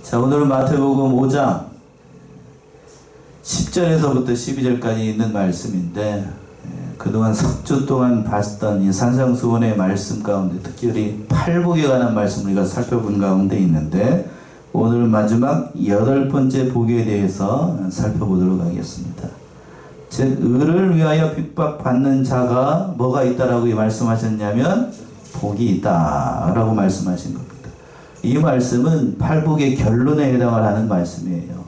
자, 오늘은 마태복음 5장 10절에서부터 12절까지 있는 말씀인데, 그동안 석 주 동안 봤던 이 산상수훈의 말씀 가운데 특별히 팔복에 관한 말씀을 우리가 살펴본 가운데 있는데, 오늘은 마지막 8번째 복에 대해서 살펴보도록 하겠습니다. 즉, 의를 위하여 핍박받는 자가 뭐가 있다라고 말씀하셨냐면 복이 있다라고 말씀하신 겁니다. 이 말씀은 팔복의 결론에 해당을 하는 말씀이에요.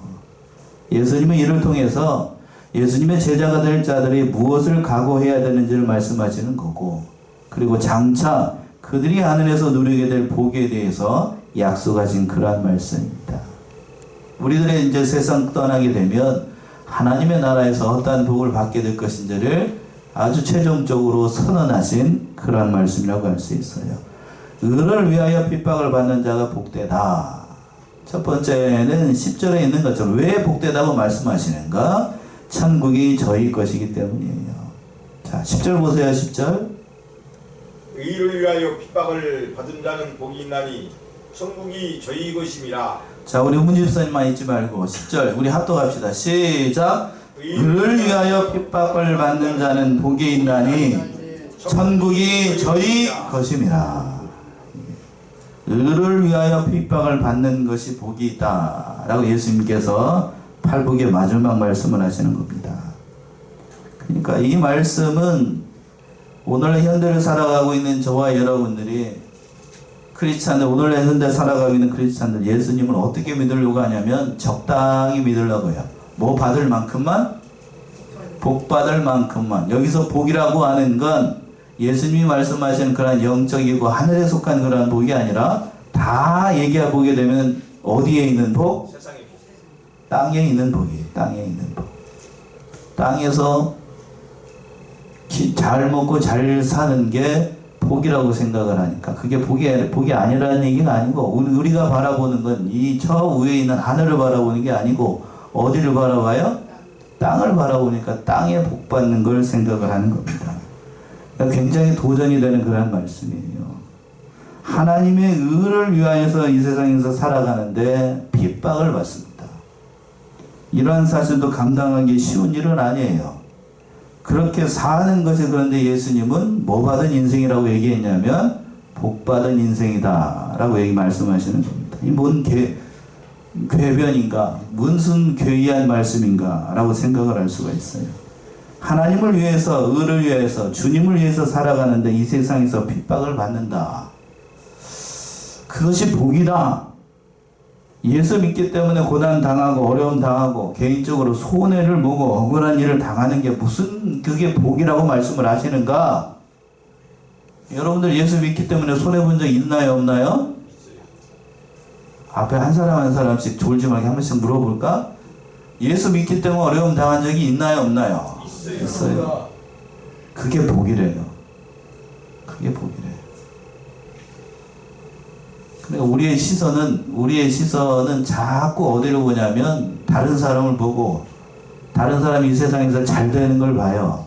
예수님은 이를 통해서 예수님의 제자가 될 자들이 무엇을 각오해야 되는지를 말씀하시는 거고, 그리고 장차 그들이 하늘에서 누리게 될 복에 대해서 약속하신 그러한 말씀입니다. 우리들의 이제 세상 떠나게 되면 하나님의 나라에서 어떠한 복을 받게 될 것인지를 아주 최종적으로 선언하신 그러한 말씀이라고 할 수 있어요. 의를 위하여 핍박을 받는 자가 복되다. 첫 번째는 10절에 있는 것처럼 왜 복되다고 말씀하시는가? 천국이 저희 것이기 때문이에요. 자, 10절 보세요. 10절. 의를 위하여 핍박을 받은 자는 복이 있나니 천국이 저희 것임이라. 자, 우리 문집사님만 잊지 말고 10절 우리 합독합시다. 시작. 의를 위하여 핍박을 받는 자는 복이 있나니 천국이 저희 것임이라. 의를 위하여 핍박을 받는 것이 복이 있다 라고 예수님께서 팔복의 마지막 말씀을 하시는 겁니다. 그러니까 이 말씀은 오늘 현대를 살아가고 있는 저와 여러분들이 크리스찬들, 오늘 현대 살아가고 있는 크리스찬들, 예수님을 어떻게 믿으려고 하냐면 적당히 믿으려고요. 뭐 받을 만큼만, 복 받을 만큼만. 여기서 복이라고 하는 건 예수님이 말씀하시는 그런 영적이고 하늘에 속한 그런 복이 아니라 다 얘기해보게 되면 어디에 있는 복? 세상의 복. 땅에 있는 복이에요. 땅에 있는 복. 땅에서 잘 먹고 잘 사는 게 복이라고 생각을 하니까 그게 복이 아니라는 얘기가 아니고, 우리가 바라보는 건 이 저 위에 있는 하늘을 바라보는 게 아니고 어디를 바라봐요? 땅을 바라보니까 땅에 복 받는 걸 생각을 하는 겁니다. 그러니까 굉장히 도전이 되는 그런 말씀이에요. 하나님의 의를 위하여서 이 세상에서 살아가는데 핍박을 받습니다. 이러한 사실도 감당하기 쉬운 일은 아니에요. 그렇게 사는 것이, 그런데 예수님은 뭐 받은 인생이라고 얘기했냐면 복 받은 인생이다 라고 말씀하시는 겁니다. 이 뭔 궤변인가, 무슨 괴이한 말씀인가 라고 생각을 할 수가 있어요. 하나님을 위해서, 의를 위해서, 주님을 위해서 살아가는데 이 세상에서 핍박을 받는다. 그것이 복이다. 예수 믿기 때문에 고난 당하고 어려움 당하고 개인적으로 손해를 보고 억울한 일을 당하는 게 무슨 그게 복이라고 말씀을 하시는가? 여러분들 예수 믿기 때문에 손해 본 적 있나요, 없나요? 앞에 한 사람 한 사람씩 졸지 말게 한 번씩 물어볼까? 예수 믿기 때문에 어려움 당한 적이 있나요, 없나요? 있어요. 그게 복이래요. 그게 복이래요. 그러니까 우리의 시선은 자꾸 어디로 보냐면 다른 사람을 보고, 다른 사람이 이 세상에서 잘 되는 걸 봐요.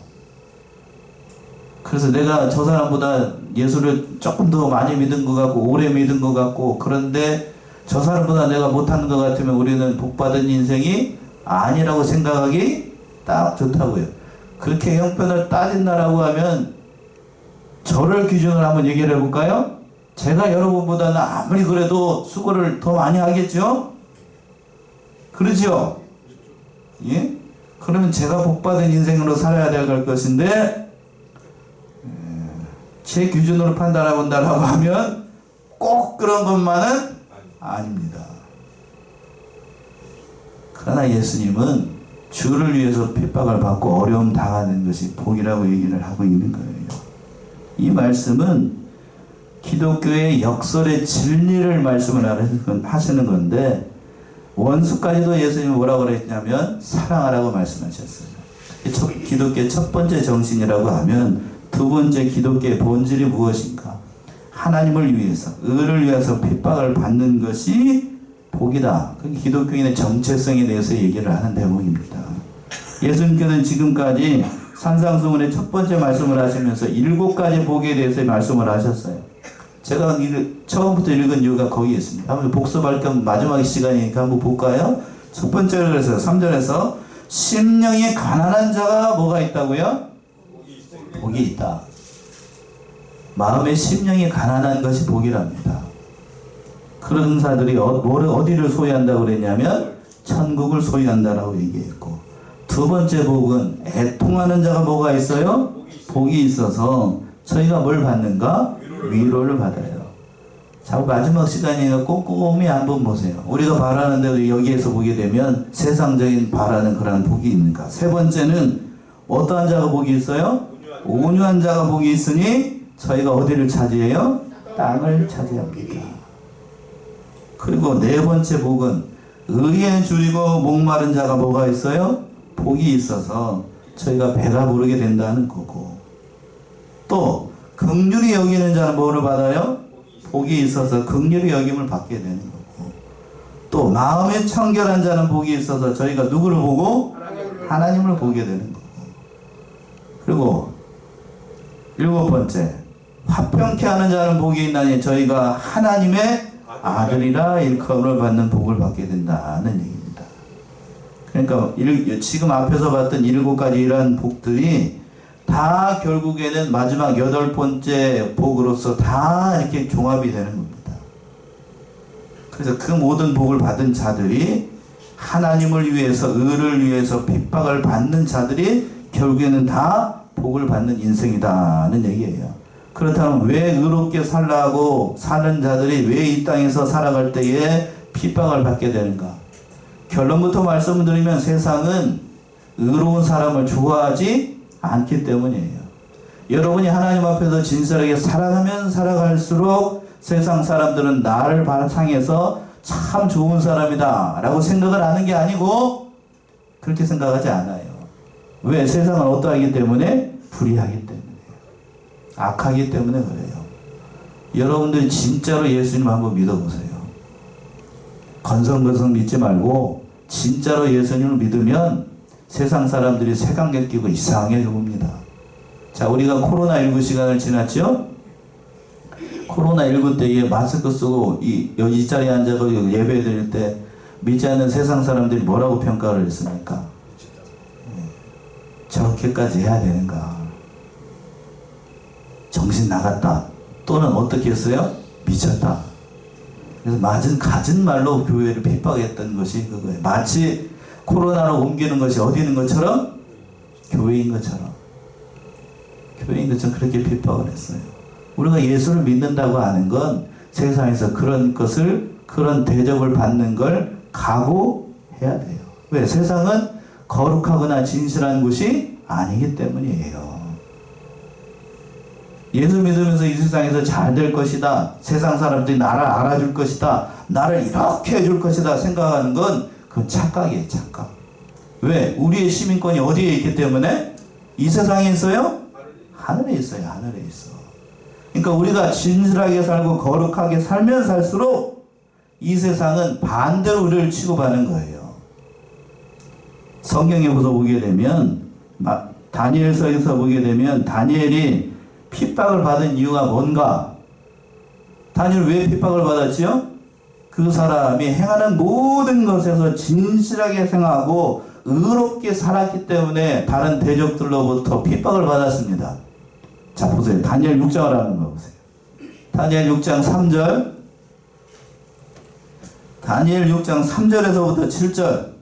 그래서 내가 저 사람보다 예수를 조금 더 많이 믿은 것 같고 오래 믿은 것 같고, 그런데 저 사람보다 내가 못하는 것 같으면 우리는 복받은 인생이 아니라고 생각하기 딱 좋다고요. 그렇게 형편을 따진다라고 하면 저를 기준으로 한번 얘기를 해볼까요? 제가 여러분보다는 아무리 그래도 수고를 더 많이 하겠죠? 그러죠? 예? 그러면 제가 복받은 인생으로 살아야 될 것인데, 제 기준으로 판단해 본다라고 하면 꼭 그런 것만은 아닙니다. 그러나 예수님은 주를 위해서 핍박을 받고 어려움 당하는 것이 복이라고 얘기를 하고 있는 거예요. 이 말씀은 기독교의 역설의 진리를 말씀을 하시는 건데, 원수까지도 예수님이 뭐라고 그랬냐면 사랑하라고 말씀하셨어요. 기독교의 첫 번째 정신이라고 하면, 두 번째 기독교의 본질이 무엇인가? 하나님을 위해서, 의를 위해서 핍박을 받는 것이 복이다. 그게 기독교인의 정체성에 대해서 얘기를 하는 대목입니다. 예수님께서는 지금까지 산상수훈의 첫 번째 말씀을 하시면서 7가지 복에 대해서 말씀을 하셨어요. 제가 처음부터 읽은 이유가 거기에 있습니다. 한번 복습할 겸 마지막 시간이니까 한번 볼까요? 첫 번째로 그래서 3절에서 심령이 가난한 자가 뭐가 있다고요? 복이 있다. 마음의 심령이 가난한 것이 복이랍니다. 그런 자들이 어디를 소유한다고 그랬냐면 천국을 소유한다라고 얘기했고, 두 번째 복은 애통하는 자가 뭐가 있어요? 복이 있어서 저희가 뭘 받는가? 위로를 받아요. 자, 마지막 시간이니까 꼼꼼히 한번 보세요. 우리가 바라는 대로 여기에서 보게 되면 세상적인 바라는 그런 복이 있는가? 세 번째는 어떠한 자가 복이 있어요? 온유한 자가 복이 있으니 저희가 어디를 차지해요? 땅을 차지합니다. 그리고 네 번째 복은 의에 줄이고 목마른 자가 뭐가 있어요? 복이 있어서 저희가 배가 부르게 된다는 거고, 또 긍휼히 여기는 자는 뭐를 받아요? 복이 있어서 긍휼히 여김을 받게 되는 거고, 또 마음에 청결한 자는 복이 있어서 저희가 누구를 보고? 하나님을 보게 되는 거고, 그리고 일곱 번째, 화평케 하는 자는 복이 있나니 저희가 하나님의 아들이라 일컬음을 받는 복을 받게 된다는 얘기입니다. 그러니까 지금 앞에서 봤던 7가지 이러한 복들이 다 결국에는 마지막 8번째 복으로서 다 이렇게 종합이 되는 겁니다. 그래서 그 모든 복을 받은 자들이 하나님을 위해서, 의를 위해서 핍박을 받는 자들이 결국에는 다 복을 받는 인생이다는 얘기예요. 그렇다면 왜 의롭게 살라고 사는 자들이 왜 이 땅에서 살아갈 때에 핍박을 받게 되는가? 결론부터 말씀을 드리면 세상은 의로운 사람을 좋아하지 않기 때문이에요. 여러분이 하나님 앞에서 진실하게 살아가면 살아갈수록 세상 사람들은 나를 바탕해서 참 좋은 사람이다 라고 생각을 하는 게 아니고 그렇게 생각하지 않아요. 왜? 세상은 어떠하기 때문에? 불의하기 때문에, 악하기 때문에 그래요. 여러분들이 진짜로 예수님 한번 믿어보세요. 건성건성 믿지 말고 진짜로 예수님을 믿으면 세상 사람들이 색안경 끼고 이상하게 죽습니다. 자, 우리가 코로나19 시간을 지났죠? 코로나19 때에 마스크 쓰고 이 자리에 앉아서 예배 드릴 때 믿지 않는 세상 사람들이 뭐라고 평가를 했습니까? 저렇게까지 해야 되는가? 정신 나갔다. 또는 어떻게 했어요? 미쳤다. 그래서 갖은 말로 교회를 핍박했던 것이 그거예요. 마치 코로나로 옮기는 것이 어디 있는 것처럼? 교회인 것처럼. 교회인 것처럼 그렇게 핍박을 했어요. 우리가 예수를 믿는다고 하는 건 세상에서 그런 대접을 받는 걸 각오해야 돼요. 왜? 세상은 거룩하거나 진실한 곳이 아니기 때문이에요. 예수 믿으면서 이 세상에서 잘 될 것이다, 세상 사람들이 나를 알아줄 것이다, 나를 이렇게 해줄 것이다 생각하는 건 그건 착각이에요. 착각. 왜? 우리의 시민권이 어디에 있기 때문에? 이 세상에 있어요? 하늘에 있어요. 하늘에 있어. 그러니까 우리가 진실하게 살고 거룩하게 살면 살수록 이 세상은 반대로 우리를 취급하는 거예요. 성경에 보게 되면 다니엘서에서 보게 되면 다니엘이 핍박을 받은 이유가 뭔가? 다니엘 왜 핍박을 받았지요? 그 사람이 행하는 모든 것에서 진실하게 생각하고 의롭게 살았기 때문에 다른 대적들로부터 핍박을 받았습니다. 자, 보세요. 다니엘 6장을 하는 거 보세요. 다니엘 6장 3절. 다니엘 6장 3절에서부터 7절.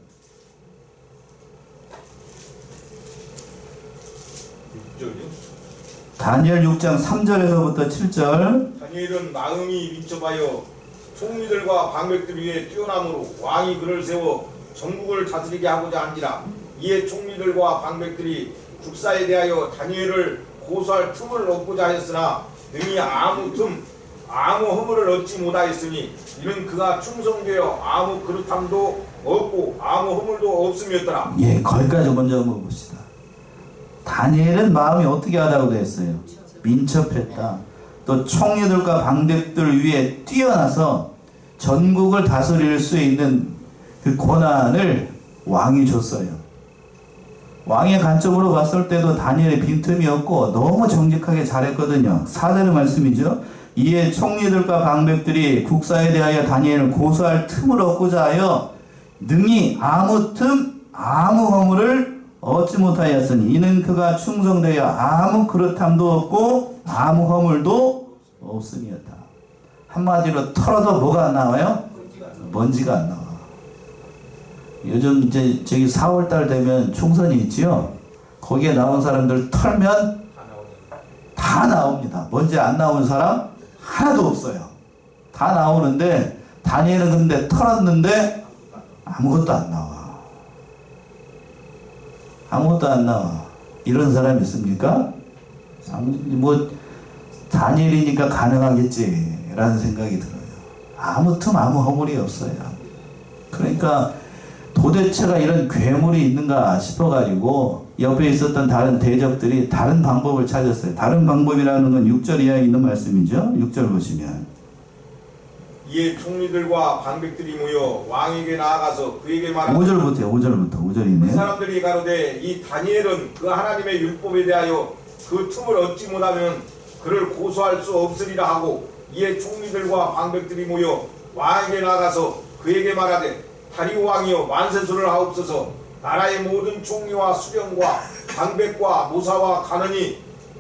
다니엘 6장 3절에서부터 7절. 다니엘은 마음이 민첩하여 총리들과 방백들 위에 뛰어남으로 왕이 그를 세워 전국을 다스리게 하고자 한지라. 이에 총리들과 방백들이 국사에 대하여 다니엘을 고소할 틈을 얻고자 했으나 능히 아무 허물을 얻지 못하였으니 이는 그가 충성되어 아무 그릇함도 없고 아무 허물도 없음이었더라. 예, 거기까지 먼저 한번 봅시다. 다니엘은 마음이 어떻게 하다고 되었어요? 민첩했다. 또 총리들과 방백들 위에 뛰어나서 전국을 다스릴 수 있는 그 권한을 왕이 줬어요. 왕의 관점으로 봤을 때도 다니엘의 빈틈이 없고 너무 정직하게 잘했거든요. 4절의 말씀이죠. 이에 총리들과 방백들이 국사에 대하여 다니엘을 고소할 틈을 얻고자 하여 능히 아무 틈 아무 허물을 얻지 못하였으니 이는 그가 충성되어 아무 그릇함도 없고 아무 허물도 없음이었다. 한마디로 털어도 뭐가 안 나와요? 먼지가 안 나와. 요즘 이제 저기 4월달 되면 총선이 있지요. 거기에 나온 사람들 털면 다 나옵니다. 먼지 안 나온 사람 하나도 없어요. 다 나오는데 다니엘은 근데 털었는데 아무것도 안 나와. 아무것도 안 나와. 이런 사람 있습니까? 뭐 다니엘이니까 가능하겠지라는 생각이 들어요. 아무 틈 아무 허물이 없어요. 그러니까 도대체가 이런 괴물이 있는가 싶어가지고 옆에 있었던 다른 대적들이 다른 방법을 찾았어요. 다른 방법이라는 건 6절 이하에 있는 말씀이죠. 6절 보시면 이에 총리들과 방백들이 모여 왕에게 나아가서 그에게 말하되 5절이네. 그 사람들이 가로되 이 다니엘은 그 하나님의 율법에 대하여 그 틈을 얻지 못하면 그를 고소할 수 없으리라 하고 이에 총리들과 방백들이 모여 왕에게 나아가서 그에게 말하되 다리오 왕이여 만세수를 하옵소서. 나라의 모든 총리와 수령과 방백과 모사와 간원이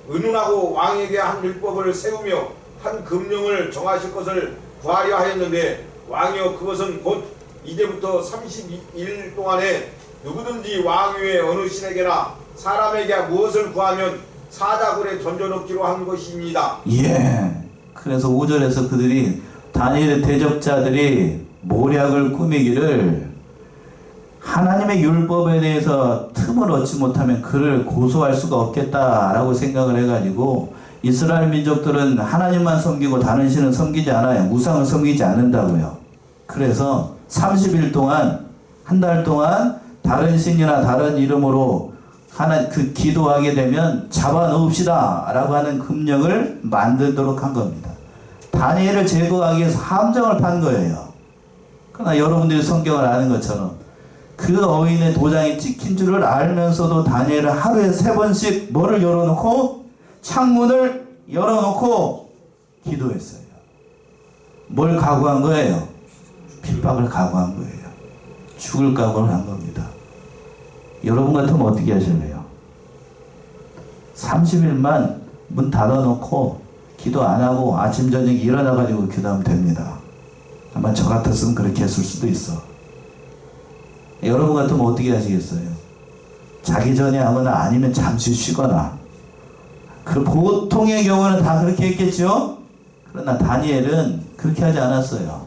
의논하고 왕에게 한 율법을 세우며 한 금령을 정하실 것을 구하려 하였는데 왕이여 그것은 곧 이제부터 30일 동안에 누구든지 왕위의 어느 신에게나 사람에게 무엇을 구하면 사자굴에 던져넣기로 한 것입니다. 예. 그래서 5절에서 그들이 다니엘의 대적자들이 모략을 꾸미기를 하나님의 율법에 대해서 틈을 얻지 못하면 그를 고소할 수가 없겠다라고 생각을 해가지고 이스라엘 민족들은 하나님만 섬기고 다른 신은 섬기지 않아요. 우상을 섬기지 않는다고요. 그래서 30일 동안 한 달 동안 다른 신이나 다른 이름으로 기도하게 되면 잡아놓읍시다 라고 하는 금령을 만들도록 한 겁니다. 다니엘을 제거하기 위해서 함정을 판 거예요. 그러나 여러분들이 성경을 아는 것처럼 그 어인의 도장이 찍힌 줄을 알면서도 다니엘은 하루에 3번씩 뭐를 열어놓고 창문을 열어놓고 기도했어요. 뭘 각오한 거예요? 핍박을 각오한 거예요. 죽을 각오를 한 겁니다. 여러분 같으면 어떻게 하실래요? 30일만 문 닫아놓고 기도 안 하고 아침 저녁에 일어나가지고 기도하면 됩니다. 아마 저 같았으면 그렇게 했을 수도 있어. 여러분 같으면 어떻게 하시겠어요? 자기 전에 하거나 아니면 잠시 쉬거나. 그 보통의 경우는 다 그렇게 했겠죠? 그러나 다니엘은 그렇게 하지 않았어요.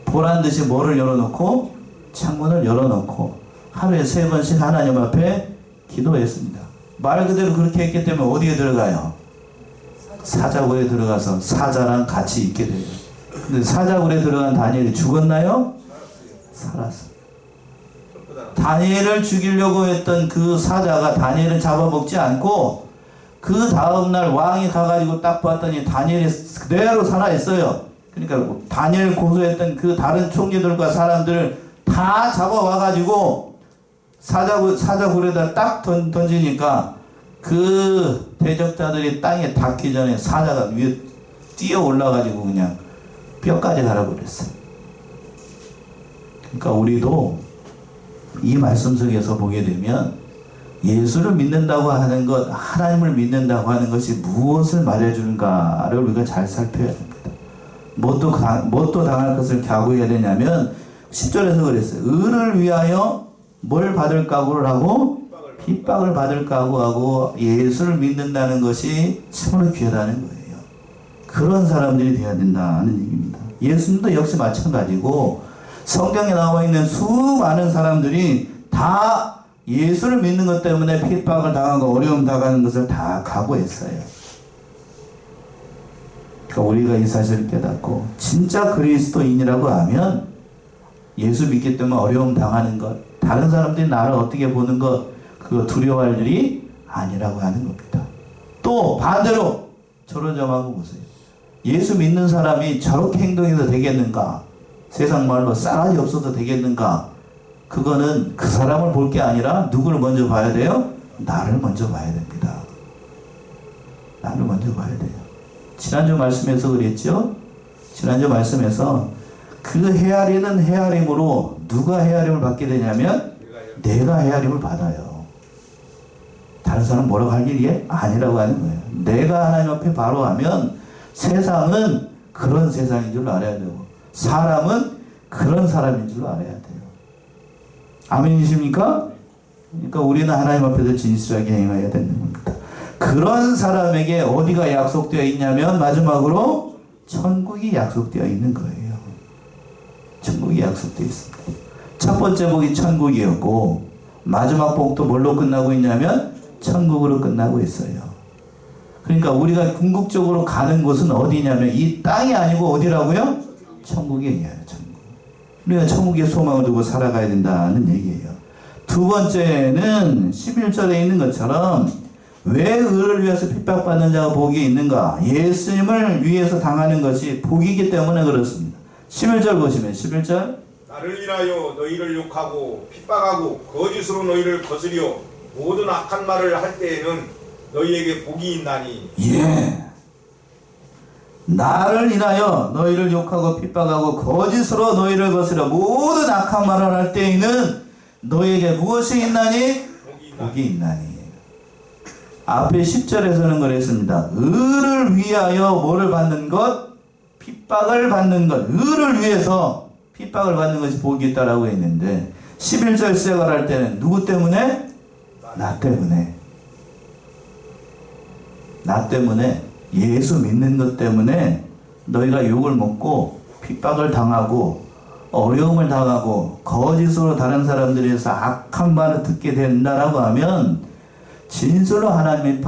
보란 듯이 뭐를 열어놓고 창문을 열어놓고 하루에 3번씩 하나님 앞에 기도했습니다. 말 그대로 그렇게 했기 때문에 어디에 들어가요? 사자굴에 들어가서 사자랑 같이 있게 돼요. 근데 사자굴에 들어간 다니엘이 죽었나요? 살았어요. 다니엘을 죽이려고 했던 그 사자가 다니엘을 잡아먹지 않고 그 다음날 왕이 가가지고 딱 봤더니 다니엘이 그대로 살아있어요. 그러니까 다니엘 고소했던 그 다른 총리들과 사람들을 다 잡아와가지고 사자굴에다 딱 던지니까 그 대적자들이 땅에 닿기 전에 사자가 위에 뛰어 올라가지고 그냥 뼈까지 갈아버렸어요. 그러니까 우리도 이 말씀 속에서 보게 되면 예수를 믿는다고 하는 것, 하나님을 믿는다고 하는 것이 무엇을 말해주는가를 우리가 잘 살펴야 됩니다. 뭣도 당할 것을 각오해야 되냐면 10절에서 그랬어요. 의를 위하여 뭘 받을 각오를 하고 핍박을 받을 각오하고 예수를 믿는다는 것이 참으로 귀하다는 거예요. 그런 사람들이 되어야 된다는 얘기입니다. 예수님도 역시 마찬가지고 성경에 나와 있는 수많은 사람들이 다 예수를 믿는 것 때문에 핍박을 당하고 어려움 당하는 것을 다 각오했어요. 그러니까 우리가 이 사실을 깨닫고 진짜 그리스도인이라고 하면 예수 믿기 때문에 어려움 당하는 것, 다른 사람들이 나를 어떻게 보는 것, 그거 두려워할 일이 아니라고 하는 겁니다. 또 반대로 저런 점하고 보세요. 예수 믿는 사람이 저렇게 행동해도 되겠는가? 세상 말로 싸가지 없어도 되겠는가? 그거는 그 사람을 볼 게 아니라 누구를 먼저 봐야 돼요? 나를 먼저 봐야 됩니다. 나를 먼저 봐야 돼요. 지난주 말씀에서 그랬죠? 지난주 말씀에서 그 헤아리는 헤아림으로 누가 헤아림을 받게 되냐면 내가 헤아림을 받아요. 다른 사람 뭐라고 할 일이 아니라고 하는 거예요. 내가 하나님 앞에 바로 하면 세상은 그런 세상인 줄 알아야 되고 사람은 그런 사람인 줄 알아야 돼요. 아멘이십니까? 그러니까 우리는 하나님 앞에서 진실하게 행해야 되는 겁니다. 그런 사람에게 어디가 약속되어 있냐면 마지막으로 천국이 약속되어 있는 거예요. 천국이 약속되어 있습니다. 첫 번째 복이 천국이었고 마지막 복도 뭘로 끝나고 있냐면 천국으로 끝나고 있어요. 그러니까 우리가 궁극적으로 가는 곳은 어디냐면 이 땅이 아니고 어디라고요? 천국이에요. 천국. 우리가 천국의 소망을 두고 살아가야 된다는 얘기예요. 두 번째는 11절에 있는 것처럼 왜 의를 위해서 핍박받는 자가 복이 있는가? 예수님을 위해서 당하는 것이 복이기 때문에 그렇습니다. 11절 보시면 11절 나를 인하여 너희를 욕하고 핍박하고 거짓으로 너희를 거스려 모든 악한 말을 할 때에는 너희에게 복이 있나니. 예. 나를 인하여 너희를 욕하고 핍박하고 거짓으로 너희를 거스려 모든 악한 말을 할 때에는 너희에게 무엇이 있나니? 복이 있나니. 앞에 10절에서는 그랬습니다. 의를 위하여 뭐를 받는 것? 핍박을 받는 것. 의를 위해서 핍박을 받는 것이 복이 있다라고 했는데 11절 시작을 할 때는 누구 때문에? 나 때문에. 나 때문에 예수 믿는 것 때문에 너희가 욕을 먹고 핍박을 당하고 어려움을 당하고 거짓으로 다른 사람들에서 악한 말을 듣게 된다라고 하면 진실로 하나님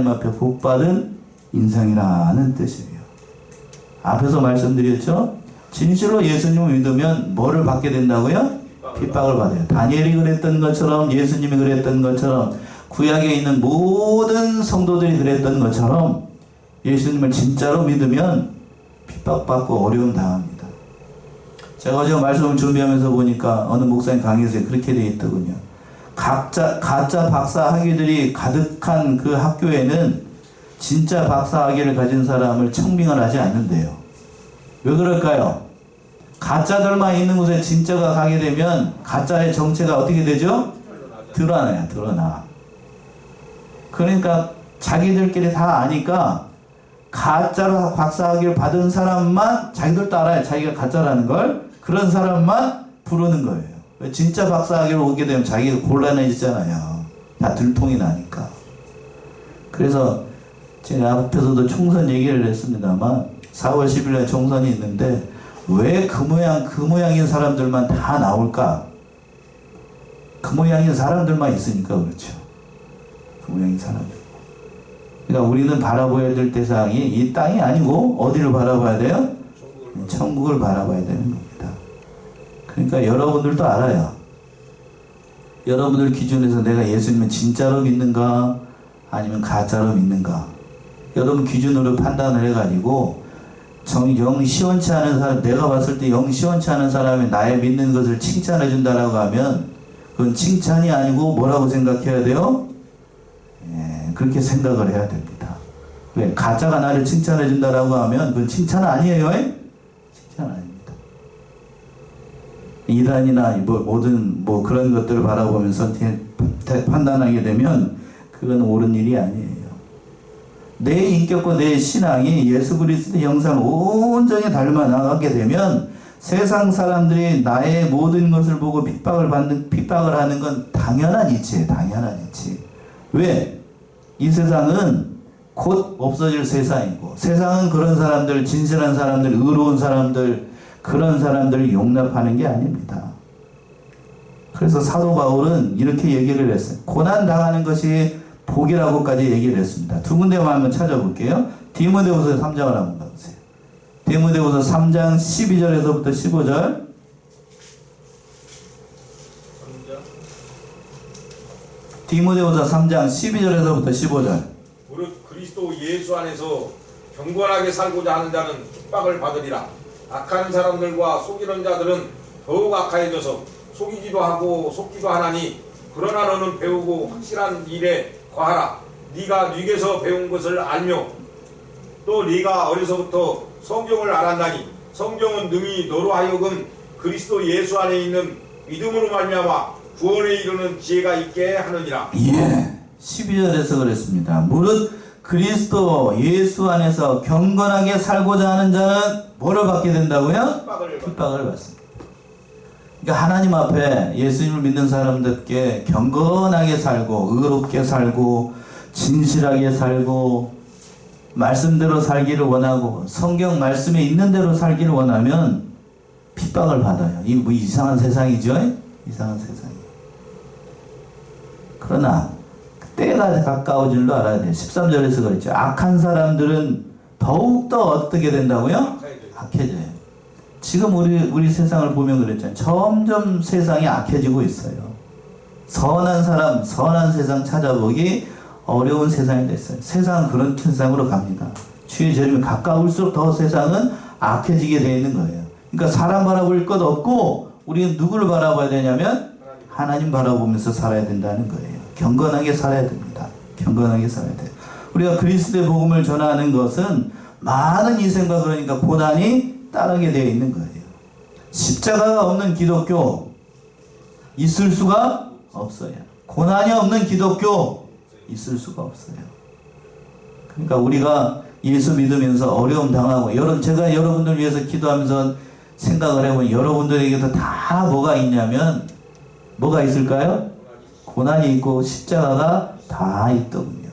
앞에 복받은 인생이라는 뜻이에요. 앞에서 말씀드렸죠? 진실로 예수님을 믿으면 뭐를 받게 된다고요? 핍박을 받아요. 다니엘이 그랬던 것처럼 예수님이 그랬던 것처럼 구약에 있는 모든 성도들이 그랬던 것처럼 예수님을 진짜로 믿으면 핍박받고 어려움 당합니다. 제가 어제 말씀을 준비하면서 보니까 어느 목사님 강의에서 그렇게 되어 있더군요. 가짜 박사 학위들이 가득한 그 학교에는 진짜 박사 학위를 가진 사람을 청빙을 하지 않는데요. 왜 그럴까요? 가짜들만 있는 곳에 진짜가 가게 되면 가짜의 정체가 어떻게 되죠? 드러나요. 드러나. 그러니까 자기들끼리 다 아니까 가짜로 박사 학위를 받은 사람만 자기들도 알아요. 자기가 가짜라는 걸. 그런 사람만 부르는 거예요. 왜 진짜 박사 학위를 오게 되면 자기가 곤란해지잖아요. 다 들통이 나니까. 그래서 제가 앞에서도 총선 얘기를 했습니다만 4월 10일에 총선이 있는데 왜 그 모양인 사람들만 다 나올까? 그 모양인 사람들만 있으니까 그렇죠. 그 모양인 사람들. 그러니까 우리는 바라봐야 될 대상이 이 땅이 아니고 어디를 바라봐야 돼요? 천국을 바라봐야 되는 겁니다. 그러니까 여러분들도 알아요. 여러분들 기준에서 내가 예수님을 진짜로 믿는가 아니면 가짜로 믿는가. 여러분 기준으로 판단을 해가지고 영 시원치 않은 사람, 내가 봤을 때 영 시원치 않은 사람이 나의 믿는 것을 칭찬해 준다라고 하면 그건 칭찬이 아니고 뭐라고 생각해야 돼요? 그렇게 생각을 해야 됩니다. 왜? 가짜가 나를 칭찬해 준다라고 하면 그건 칭찬 아니에요. 칭찬 아닙니다. 이단이나 모든 그런 것들을 바라보면서 판단하게 되면 그건 옳은 일이 아니에요. 내 인격과 내 신앙이 예수 그리스도의 형상을 온전히 닮아 나가게 되면 세상 사람들이 나의 모든 것을 보고 핍박을 하는 건 당연한 이치예요. 당연한 이치. 왜? 이 세상은 곧 없어질 세상이고 세상은 그런 사람들, 진실한 사람들, 의로운 사람들, 그런 사람들을 용납하는 게 아닙니다. 그래서 사도 바울은 이렇게 얘기를 했어요. 고난 당하는 것이 복이라고까지 얘기를 했습니다. 두 군데만 한번 찾아볼게요. 디모데후서 3장을 한번 봐보세요. 디모데후서 3장 12절에서부터 15절. 디모데후서 3장 12절에서부터 15절. 무릇 그리스도 예수 안에서 경건하게 살고자 하는 자는 핍박을 받으리라. 악한 사람들과 속이는 자들은 더욱 악하여져서 속이기도 하고 속기도 하나니 그러나 너는 배우고 확실한 일에 거하라. 네가 뉘게서 배운 것을 알며 또 네가 어려서부터 성경을 알았나니 성경은 능히 너로 하여금 그리스도 예수 안에 있는 믿음으로 말미암아 구원에 이르는 지혜가 있게 하느니라. 예, 12절에서 그랬습니다. 무릇 그리스도 예수 안에서 경건하게 살고자 하는 자는 뭐를 받게 된다고요? 핍박을 받습니다. 그러니까 하나님 앞에 예수님을 믿는 사람들께 경건하게 살고 의롭게 살고 진실하게 살고 말씀대로 살기를 원하고 성경 말씀에 있는 대로 살기를 원하면 핍박을 받아요. 이 뭐 이상한 세상이죠? 이상한 세상이에요. 그러나 때가 가까워진 줄로 알아야 돼요. 13절에서 그랬죠. 악한 사람들은 더욱더 어떻게 된다고요? 악해져요. 지금 우리 세상을 보면 그랬잖아요. 점점 세상이 악해지고 있어요. 선한 사람, 선한 세상 찾아보기 어려운 세상이 됐어요. 세상은 그런 세상으로 갑니다. 주의 재림이 가까울수록 더 세상은 악해지게 되어 있는 거예요. 그러니까 사람 바라볼 것 없고 우리는 누구를 바라봐야 되냐면 하나님 바라보면서 살아야 된다는 거예요. 경건하게 살아야 됩니다. 경건하게 살아야 돼요. 우리가 그리스도의 복음을 전하는 것은 많은 희생과 그러니까 고난이 따르게 되어 있는 거예요. 십자가가 없는 기독교 있을 수가 없어요. 고난이 없는 기독교 있을 수가 없어요. 그러니까 우리가 예수 믿으면서 어려움 당하고 제가 여러분들 위해서 기도하면서 생각을 해보면 여러분들에게도 다 뭐가 있냐면 뭐가 있을까요? 고난이 있고 십자가가 다 있더군요.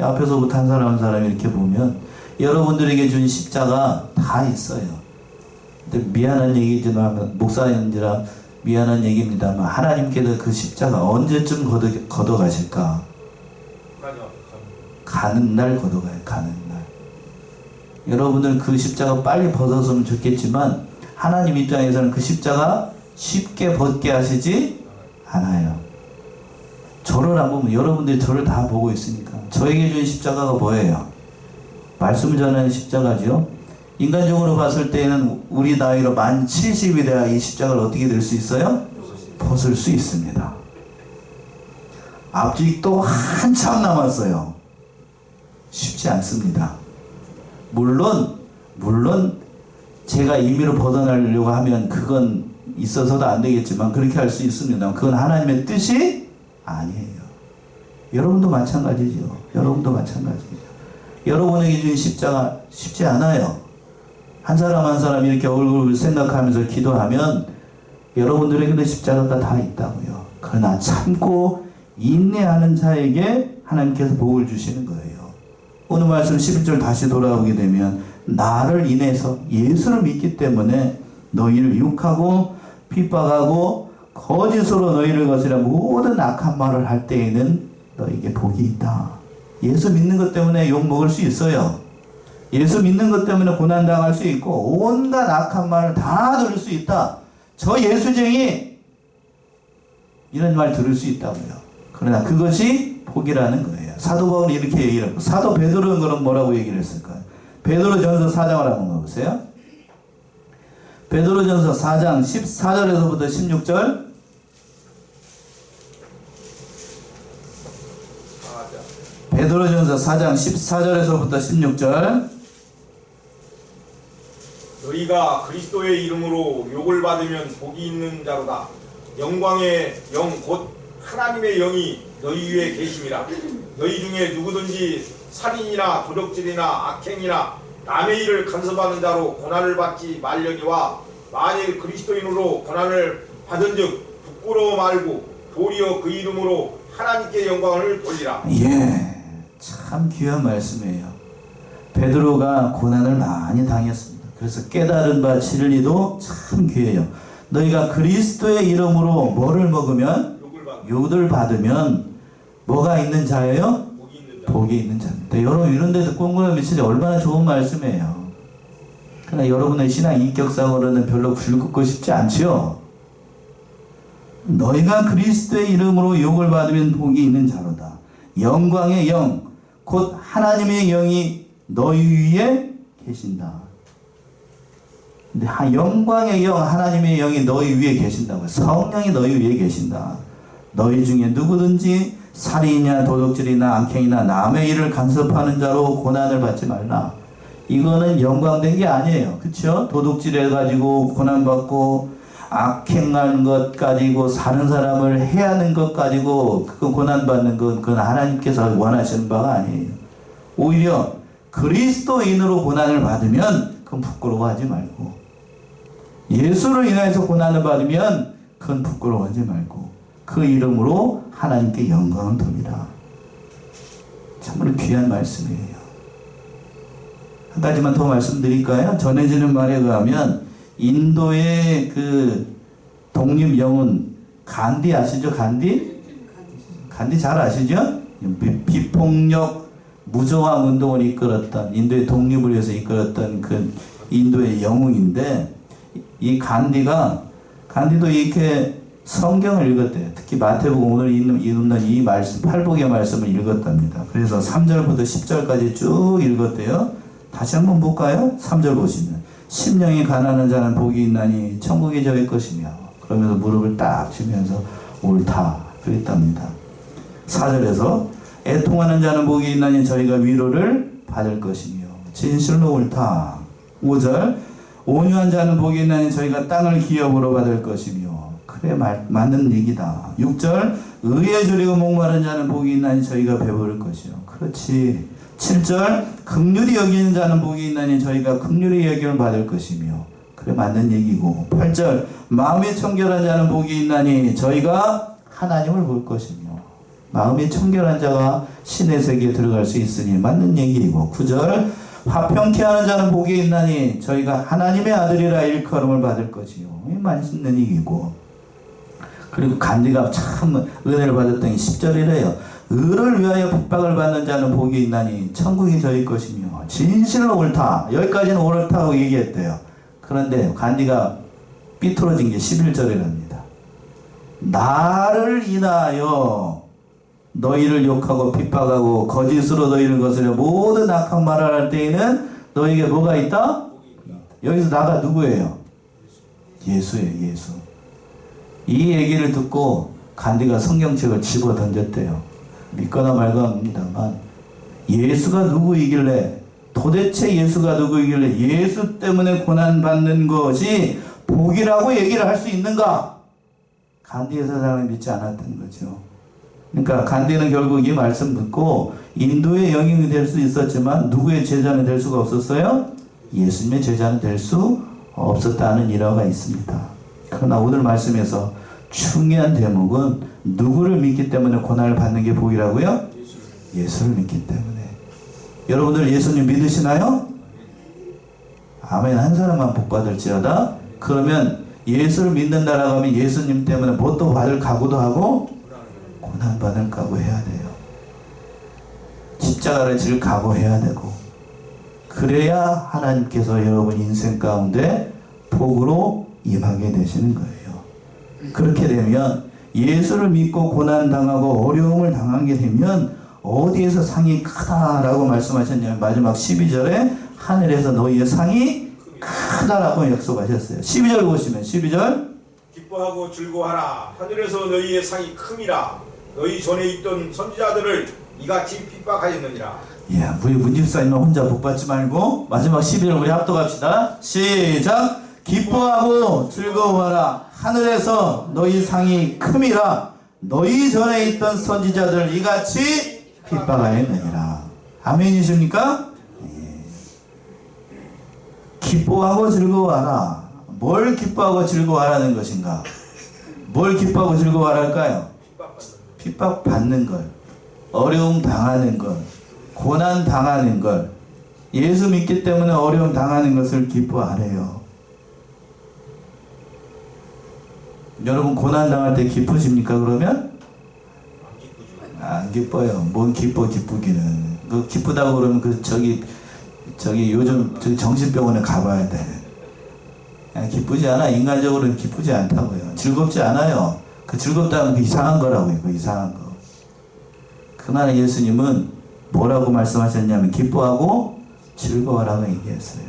앞에서부터 한 사람 한 사람 이렇게 보면 여러분들에게 준 십자가 다 있어요. 근데 미안한 얘기지만 목사님들아 미안한 얘기입니다만 하나님께서 그 십자가 언제쯤 걷어가실까? 가는 날 걷어가요. 가는 날. 여러분들 그 십자가 빨리 벗었으면 좋겠지만 하나님 입장에서는 그 십자가 쉽게 벗게 하시지 않아요. 저를 안 보면 여러분들이 저를 다 보고 있으니까 저에게 준 십자가가 뭐예요? 말씀을 전하는 십자가죠. 인간적으로 봤을 때는 우리 나이로 만 70이 돼야 이 십자가를 어떻게 될 수 있어요? 벗을 수 있습니다. 아직도 한참 남았어요. 쉽지 않습니다. 물론 제가 임의로 벗어나려고 하면 그건 있어서도 안 되겠지만 그렇게 할 수 있습니다. 그건 하나님의 뜻이 아니에요. 여러분도 마찬가지죠. 여러분도 마찬가지죠. 여러분에게 준 십자가 쉽지 않아요. 한 사람 한 사람 이렇게 얼굴을 생각하면서 기도하면 여러분들에게도 십자가가 다 있다고요. 그러나 참고 인내하는 자에게 하나님께서 복을 주시는 거예요. 오늘 말씀 11절 다시 돌아오게 되면 나를 인해서 예수를 믿기 때문에 너희를 유혹하고 핍박하고 거짓으로 너희를 거스려 모든 악한 말을 할 때에는 너희에게 복이 있다. 예수 믿는 것 때문에 욕 먹을 수 있어요. 예수 믿는 것 때문에 고난당할 수 있고 온갖 악한 말을 다 들을 수 있다. 저 예수쟁이 이런 말 들을 수 있다고요. 그러나 그것이 복이라는 거예요. 사도 바울이 이렇게 얘기를 하고 사도 베드로는 그럼 뭐라고 얘기를 했을까요? 베드로전서 4장을 한번 보세요. 베드로전서 4장 14절에서부터 16절. 베드로전서 4장 14절에서부터 16절. 너희가 그리스도의 이름으로 욕을 받으면 복이 있는 자로다. 영광의 영 곧 하나님의 영이 너희 위에 계심이라. 너희 중에 누구든지 살인이나 도적질이나 악행이나 남의 일을 간섭하는 자로 고난을 받지 말려니와 만일 그리스도인으로 고난을 받은즉 부끄러워 말고 도리어 그 이름으로 하나님께 영광을 돌리라. 예, 참 귀한 말씀이에요. 베드로가 고난을 많이 당했습니다. 그래서 깨달은 바 진리도 참 귀해요. 너희가 그리스도의 이름으로 뭐를 먹으면 욕을 받으면 뭐가 있는 자예요? 복이 있는 자입니다. 여러분 이런 데 듣고 온 거면 진짜 얼마나 좋은 말씀이에요. 그러나 여러분의 신앙 인격상으로는 별로 굵고 싶지 않지요. 너희가 그리스도의 이름으로 욕을 받으면 복이 있는 자로다. 영광의 영 곧 하나님의 영이 너희 위에 계신다. 근데 영광의 영 하나님의 영이 너희 위에 계신다고요. 성령이 너희 위에 계신다. 너희 중에 누구든지 살인이나 도둑질이나 악행이나 남의 일을 간섭하는 자로 고난을 받지 말라. 이거는 영광된 게 아니에요. 그쵸? 도둑질 해가지고 고난받고 악행하는 것 가지고 사는 사람을 해하는 것 가지고 그거 고난받는 건 그건 하나님께서 원하시는 바가 아니에요. 오히려 그리스도인으로 고난을 받으면 그건 부끄러워하지 말고, 예수를 인하여서 고난을 받으면 그건 부끄러워하지 말고 그 이름으로 하나님께 영광을 돌리라. 참으로 귀한 말씀이에요. 한 가지만 더 말씀드릴까요? 전해지는 말에 의하면 인도의 그 독립영웅 간디 아시죠? 간디 잘 아시죠? 비폭력 무저항 운동을 이끌었던, 인도의 독립을 위해서 이끌었던 그 인도의 영웅인데, 이 간디도 이렇게 성경을 읽었대요. 특히 마태복음 오늘 읽는 이 말씀, 팔복의 말씀을 읽었답니다. 그래서 3절부터 10절까지 쭉 읽었대요. 다시 한번 볼까요? 3절 보시면 심령이 가난한 자는 복이 있나니 천국이 저의 것이며, 그러면서 무릎을 딱 치면서 옳다 그랬답니다. 4절에서 애통하는 자는 복이 있나니 저희가 위로를 받을 것이며 진실로 옳다. 5절 온유한 자는 복이 있나니 저희가 땅을 기업으로 받을 것이며, 그래 맞는 얘기다. 6절 의에 줄이고 목마른 자는 복이 있나니 저희가 배부를 것이요. 그렇지. 7절 긍휼히 여기는 자는 복이 있나니 저희가 긍휼히 여김을 받을 것이며, 그래 맞는 얘기고. 8절 마음이 청결한 자는 복이 있나니 저희가 하나님을 볼 것이며, 마음이 청결한 자가 신의 세계에 들어갈 수 있으니 맞는 얘기이고. 9절 화평케 하는 자는 복이 있나니 저희가 하나님의 아들이라 일컬음을 받을 것이요. 맞는 얘기고. 그리고 간디가 참 은혜를 받았던 게 10절이래요. 의를 위하여 핍박을 받는 자는 복이 있나니 천국이 저희 것이며 진실로 옳다. 여기까지는 옳다고 얘기했대요. 그런데 간디가 삐뚤어진 게 11절이랍니다. 나를 인하여 너희를 욕하고 핍박하고 거짓으로 너희를 거스려 모든 악한 말을 할 때에는 너희에게 뭐가 있다? 여기서 나가 누구예요? 예수예요. 예수. 이 얘기를 듣고 간디가 성경책을 집어 던졌대요. 믿거나 말거나입니다만, 예수가 누구이길래, 도대체 예수가 누구이길래 예수 때문에 고난받는 것이 복이라고 얘기를 할 수 있는가? 간디의 사상을 믿지 않았던 거죠. 그러니까 간디는 결국 이 말씀 듣고 인도의 영웅이 될 수 있었지만 누구의 제자는 될 수가 없었어요? 예수님의 제자는 될 수 없었다는 일화가 있습니다. 그러나 오늘 말씀에서 중요한 대목은 누구를 믿기 때문에 고난을 받는 게 복이라고요? 예수를 믿기 때문에. 여러분들 예수님 믿으시나요? 아멘. 한 사람만 복 받을지어다. 그러면 예수를 믿는다라고 하면 예수님 때문에 뭣도 받을 각오도 하고 고난 받을 각오해야 돼요. 십자가를 질 각오해야 되고, 그래야 하나님께서 여러분 인생 가운데 복으로 임하게 되시는 거예요. 그렇게 되면 예수를 믿고 고난당하고 어려움을 당하게 되면 어디에서 상이 크다라고 말씀하셨냐면 마지막 12절에 하늘에서 너희의 상이 크다라고 약속하셨어요. 12절 보시면 12절 기뻐하고 즐거워하라. 하늘에서 너희의 상이 큼이라. 너희 전에 있던 선지자들을 이같이 핍박하였느니라. 예, 우리 문집사님은 혼자 복 받지 말고 마지막 12절 우리 합독합시다. 시작. 기뻐하고 즐거워하라. 하늘에서 너희 상이 큼이라. 너희 전에 있던 선지자들 이같이 핍박하였느니라. 아멘이십니까? 예. 기뻐하고 즐거워하라. 뭘 기뻐하고 즐거워하라는 것인가? 뭘 기뻐하고 즐거워하랄까요? 핍박 받는 걸, 어려움 당하는 걸, 고난 당하는 걸, 예수 믿기 때문에 어려움 당하는 것을 기뻐하래요. 여러분 고난 당할 때 기쁘십니까? 그러면? 안 기뻐요. 뭔 기쁘기는. 그 기쁘다고 그러면 저기 요즘 정신병원에 가봐야 돼. 기쁘지 않아. 인간적으로는 기쁘지 않다고요. 즐겁지 않아요. 그 즐겁다는 그 이상한 거라고요. 그 이상한 거. 그러나 예수님은 뭐라고 말씀하셨냐면 기뻐하고 즐거워라고 얘기했어요.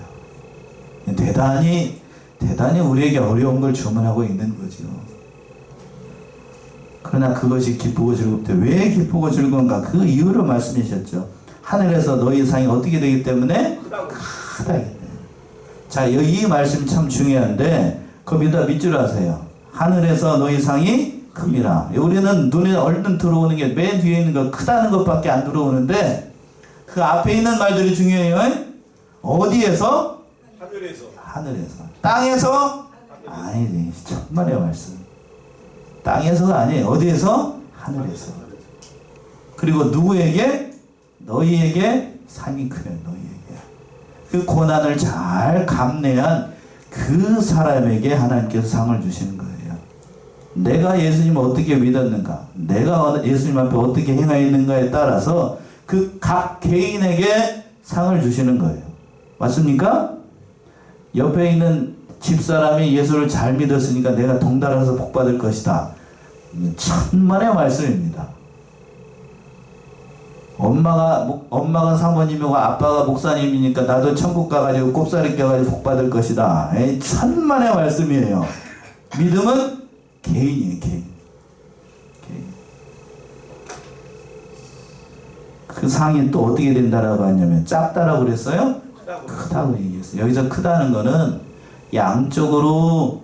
대단히 우리에게 어려운 걸 주문하고 있는 거죠. 그러나 그것이 기쁘고 즐겁대. 왜 기쁘고 즐거운가? 그 이유를 말씀하셨죠. 하늘에서 너희 상이 어떻게 되기 때문에 크다. 자, 이 말씀이 참 중요한데 거기다 밑줄 아세요. 하늘에서 너희 상이 큽니다. 우리는 눈에 얼른 들어오는 게 맨 뒤에 있는 거 크다는 것밖에 안 들어오는데 그 앞에 있는 말들이 중요해요. 어디에서? 하늘에서. 하늘에서. 땅에서? 아니지. 천만의 말씀. 땅에서가 아니에요. 어디에서? 하늘에서. 그리고 누구에게? 너희에게 상이 크면 너희에게. 그 고난을 잘 감내한 그 사람에게 하나님께서 상을 주시는 거예요. 내가 예수님을 어떻게 믿었는가, 내가 예수님 앞에 어떻게 행하였는가에 따라서 그 각 개인에게 상을 주시는 거예요. 맞습니까? 옆에 있는 집사람이 예수를 잘 믿었으니까 내가 동달아서 복받을 것이다. 천만의 말씀입니다. 엄마가 사모님이고 아빠가 목사님이니까 나도 천국 가가지고 꼽사리 껴가지고 복받을 것이다. 천만의 말씀이에요. 믿음은 개인이에요, 개인. 그 상이 또 어떻게 된다라고 하냐면 작다라고 그랬어요? 크다고 얘기했어요. 여기서 크다는 거는 양적으로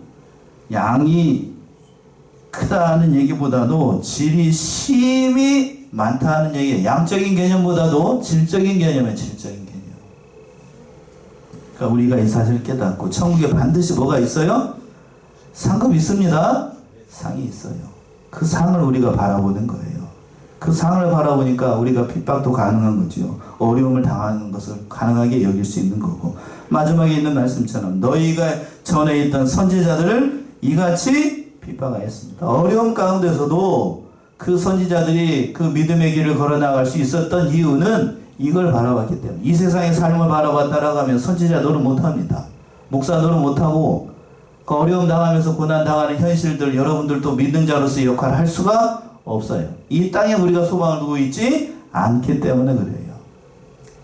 양이 크다는 얘기보다도 질이 심히 많다는 얘기예요. 양적인 개념보다도 질적인 개념이에요. 질적인 개념. 그러니까 우리가 이 사실을 깨닫고 천국에 반드시 뭐가 있어요? 상급이 있습니다. 상이 있어요. 그 상을 우리가 바라보는 거예요. 그 상을 바라보니까 우리가 핍박도 가능한 거죠. 어려움을 당하는 것을 가능하게 여길 수 있는 거고, 마지막에 있는 말씀처럼 너희가 전에 있던 선지자들을 이같이 핍박하였습니다. 어려움 가운데서도 그 선지자들이 그 믿음의 길을 걸어나갈 수 있었던 이유는 이걸 바라봤기 때문에. 이 세상의 삶을 바라봤다라고 하면 선지자 노릇 못합니다. 목사 노릇 못하고 그 어려움 당하면서 고난 당하는 현실들 여러분들도 믿는 자로서의 역할을 할 수가 없어요. 이 땅에 우리가 소망을 두고 있지 않기 때문에 그래요.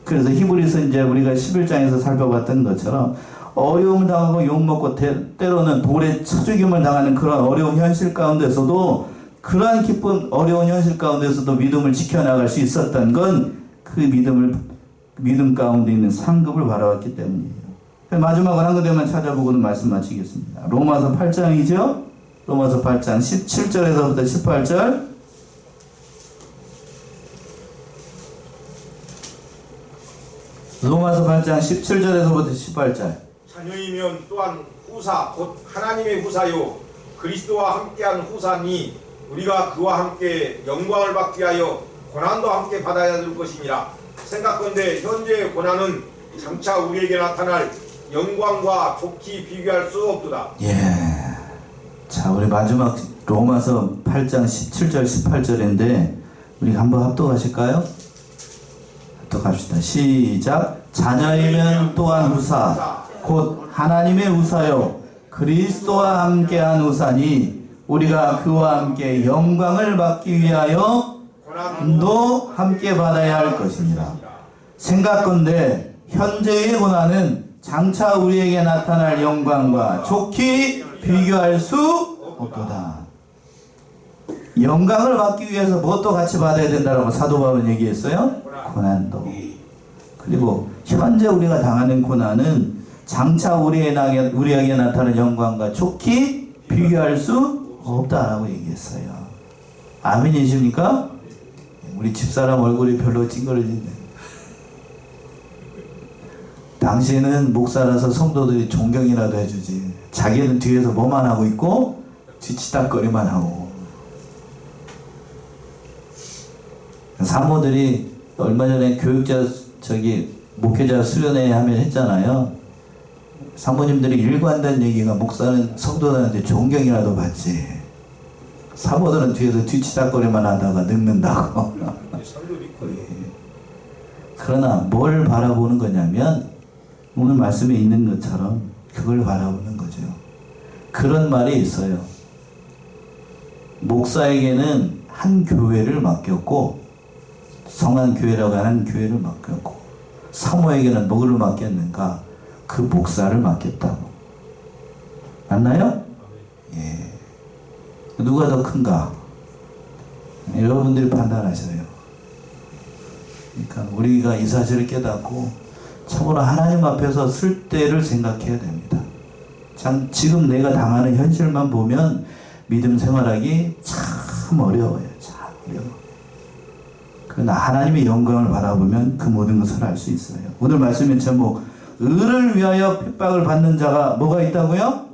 그래서 히브리서 이제 우리가 11장에서 살펴봤던 것처럼 어려움을 당하고 욕먹고 때로는 돌에 쳐 죽임을 당하는 그런 어려운 현실 가운데서도, 그러한 기쁜 어려운 현실 가운데서도 믿음을 지켜나갈 수 있었던 건 그 믿음 가운데 있는 상급을 바라봤기 때문이에요. 마지막으로 한 군데만 찾아보고는 말씀 마치겠습니다. 로마서 8장이죠. 로마서 8장 17절에서부터 18절. 로마서 8장 17절에서부터 18절. 자녀이면 또한 후사 곧 하나님의 후사요 그리스도와 함께한 후사니 우리가 그와 함께 영광을 받기 위하여 고난도 함께 받아야 될 것이니라. 생각건대 현재의 고난은 장차 우리에게 나타날 영광과 좋게 비교할 수 없도다. 예. 자, 우리 마지막 로마서 8장 17절 18절인데 우리 한번 합독하실까요? 합독합시다. 시작. 자녀이면 또한 후사 곧 하나님의 후사요 그리스도와 함께한 후사니 우리가 그와 함께 영광을 받기 위하여 고난도 함께 받아야 할 것입니다. 생각건대 현재의 고난은 장차 우리에게 나타날 영광과 좋게 비교할 수 없도다. 영광을 받기 위해서 무엇도 같이 받아야 된다고 사도 바울은 얘기했어요? 고난도. 그리고 현재 우리가 당하는 고난은 장차 우리에게 나타날 영광과 좋게 비교할 수 없다라고 얘기했어요. 아멘이십니까? 우리 집사람 얼굴이 별로 찡그러지네. 당신은 목사라서 성도들이 존경이라도 해주지. 자기는 뒤에서 뭐만 하고 있고 뒤치다거리만 하고. 사모들이 얼마 전에 목회자 수련회 하면 했잖아요. 사모님들이 일관된 얘기가 목사는 성도들한테 존경이라도 받지. 사모들은 뒤에서 뒤치다거리만 하다가 늙는다고. 그러나 뭘 바라보는 거냐면 오늘 말씀에 있는 것처럼 그걸 바라보는 거죠. 그런 말이 있어요. 목사에게는 한 교회를 맡겼고, 성안교회라고 하는 교회를 맡겼고, 사모에게는 뭐를 맡겼는가? 그 목사를 맡겼다고. 맞나요? 예. 누가 더 큰가? 여러분들이 판단하셔요. 그러니까 우리가 이 사실을 깨닫고 참으로 하나님 앞에서 쓸 때를 생각해야 됩니다. 참 지금 내가 당하는 현실만 보면 믿음 생활하기 참 어려워요. 참 어려워. 그러나 하나님의 영광을 바라보면 그 모든 것을 알 수 있어요. 오늘 말씀의 제목, 의를 위하여 핍박을 받는 자가 뭐가 있다고요?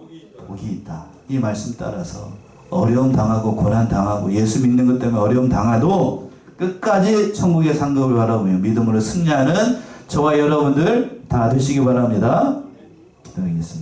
복이 있다. 이 말씀 따라서 어려움 당하고 고난 당하고 예수 믿는 것 때문에 어려움 당하도 끝까지 천국의 상급을 바라보며 믿음으로 승리하는 저와 여러분들 다 되시기 바랍니다. 기도하겠습니다.